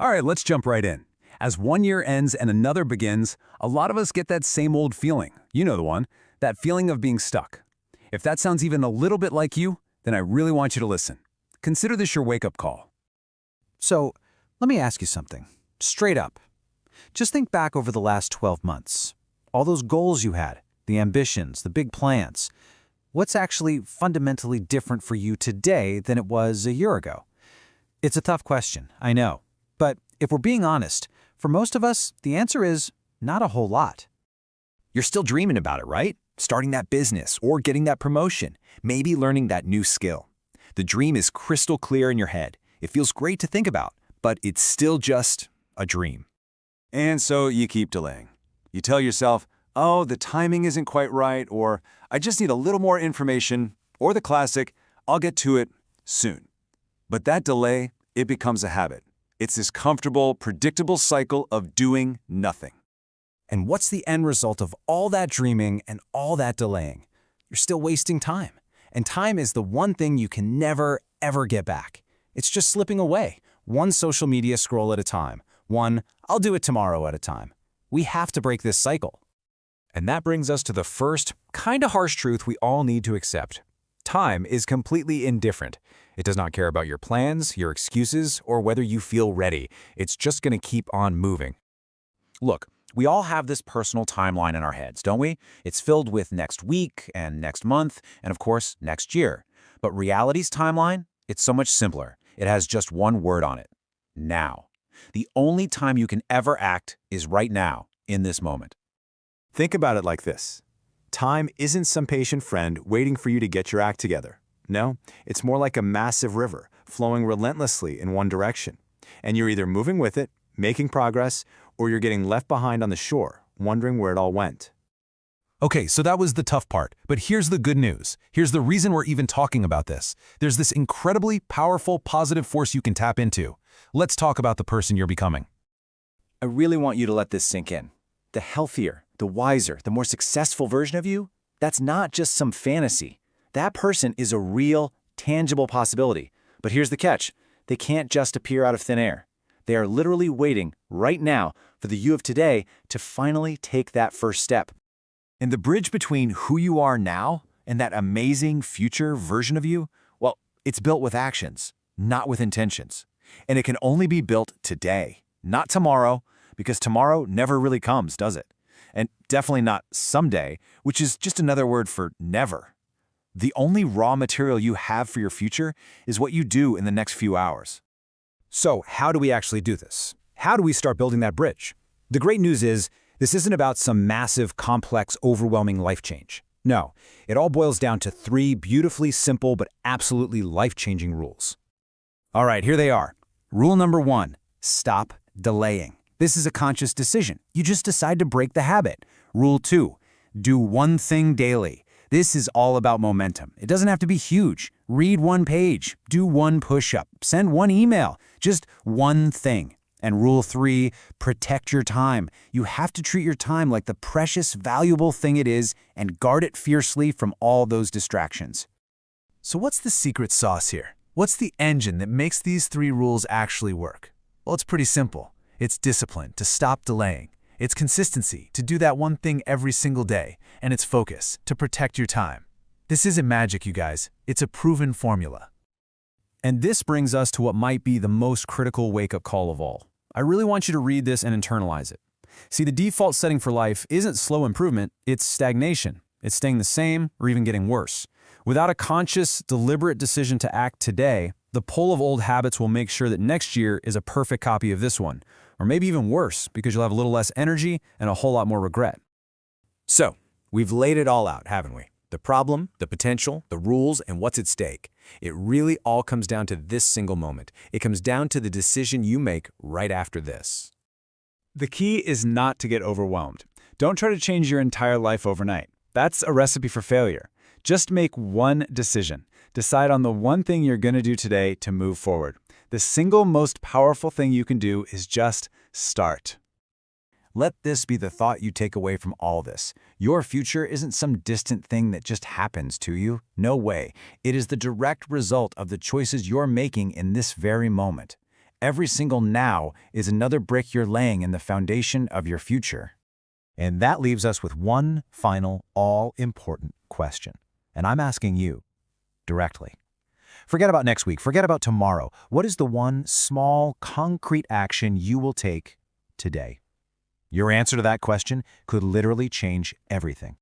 All right, let's jump right in. As one year ends and another begins, a lot of us get that same old feeling. You know the one, that feeling of being stuck. If that sounds even a little bit like you, then I really want you to listen. Consider this your wake-up call. So, let me ask you something. Straight up. Just think back over the last 12 months. All those goals you had, the ambitions, the big plans. What's actually fundamentally different for you today than it was a year ago? It's a tough question, I know. But if we're being honest, for most of us, the answer is not a whole lot. You're still dreaming about it, right? Starting that business or getting that promotion, maybe learning that new skill. The dream is crystal clear in your head. It feels great to think about, but it's still just a dream. And so you keep delaying. You tell yourself, oh, the timing isn't quite right, or I just need a little more information, or the classic, I'll get to it soon. But that delay, it becomes a habit. It's this comfortable, predictable cycle of doing nothing. And what's the end result of all that dreaming and all that delaying? You're still wasting time. And time is the one thing you can never, ever get back. It's just slipping away, one social media scroll at a time, one I'll do it tomorrow at a time. We have to break this cycle. And that brings us to the first, kind of harsh truth we all need to accept. Time is completely indifferent. It does not care about your plans, your excuses, or whether you feel ready. It's just going to keep on moving. Look, we all have this personal timeline in our heads, don't we? It's filled with next week and next month and, of course, next year. But reality's timeline, it's so much simpler. It has just one word on it: now. The only time you can ever act is right now, in this moment. Think about it like this. Time isn't some patient friend waiting for you to get your act together. No, it's more like a massive river flowing relentlessly in one direction. And you're either moving with it, making progress, or you're getting left behind on the shore, wondering where it all went. Okay, so that was the tough part, but here's the good news. Here's the reason we're even talking about this. There's this incredibly powerful, positive force you can tap into. Let's talk about the person you're becoming. I really want you to let this sink in. The healthier, the wiser, the more successful version of you, that's not just some fantasy. That person is a real, tangible possibility. But here's the catch. They can't just appear out of thin air. They are literally waiting right now for the you of today to finally take that first step. And the bridge between who you are now and that amazing future version of you, well, it's built with actions, not with intentions. And it can only be built today, not tomorrow, because tomorrow never really comes, does it? And definitely not someday, which is just another word for never. The only raw material you have for your future is what you do in the next few hours. So, how do we actually do this? How do we start building that bridge? The great news is, this isn't about some massive, complex, overwhelming life change. No, it all boils down to 3 beautifully simple but absolutely life-changing rules. All right, here they are. Rule number 1, stop delaying. This is a conscious decision. You just decide to break the habit. Rule 2, do one thing daily. This is all about momentum. It doesn't have to be huge. Read one page, do one push-up, send one email, just one thing. And rule 3, protect your time. You have to treat your time like the precious, valuable thing it is and guard it fiercely from all those distractions. So what's the secret sauce here? What's the engine that makes these 3 rules actually work? Well, it's pretty simple. It's discipline, to stop delaying. It's consistency, to do that one thing every single day. And it's focus, to protect your time. This isn't magic, you guys. It's a proven formula. And this brings us to what might be the most critical wake-up call of all. I really want you to read this and internalize it. See, the default setting for life isn't slow improvement, it's stagnation. It's staying the same or even getting worse. Without a conscious, deliberate decision to act today, the pull of old habits will make sure that next year is a perfect copy of this one, or maybe even worse because you'll have a little less energy and a whole lot more regret. So, we've laid it all out, haven't we? The problem, the potential, the rules, and what's at stake. It really all comes down to this single moment. It comes down to the decision you make right after this. The key is not to get overwhelmed. Don't try to change your entire life overnight. That's a recipe for failure. Just make one decision. Decide on the one thing you're going to do today to move forward. The single most powerful thing you can do is just start. Let this be the thought you take away from all this. Your future isn't some distant thing that just happens to you. No way. It is the direct result of the choices you're making in this very moment. Every single now is another brick you're laying in the foundation of your future. And that leaves us with one final, all-important question. And I'm asking you directly. Forget about next week. Forget about tomorrow. What is the one small, concrete action you will take today? Your answer to that question could literally change everything.